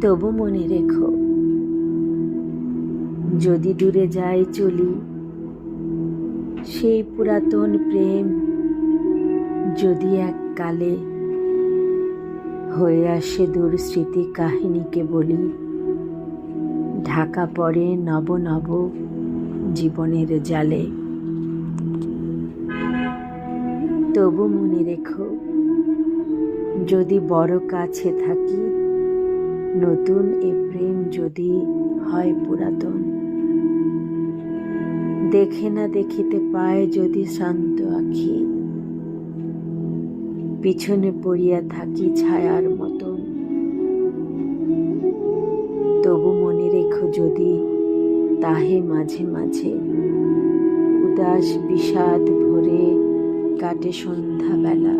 তবু মনে রেখো, যদি দূরে যাই চলি, সেই পুরাতন প্রেম যদি এককালে হয়ে আসে দূর স্মৃতি কাহিনীকে বলি, ঢাকা পড়ে নব নব জীবনের জালে। তবু মনে রেখো, যদি বড় কাছে থাকি, নতুন এ প্রেম যদি হয় পুরাতন, দেখে না দেখিতে পায় যদি শান্ত আঁখি, পিছনে পড়িয়া থাকি ছায়ার মতন। তবু মনে রেখো, যদি তাহে মাঝে মাঝে উদাস বিষাদ ভরে কাটে সন্ধ্যাবেলা,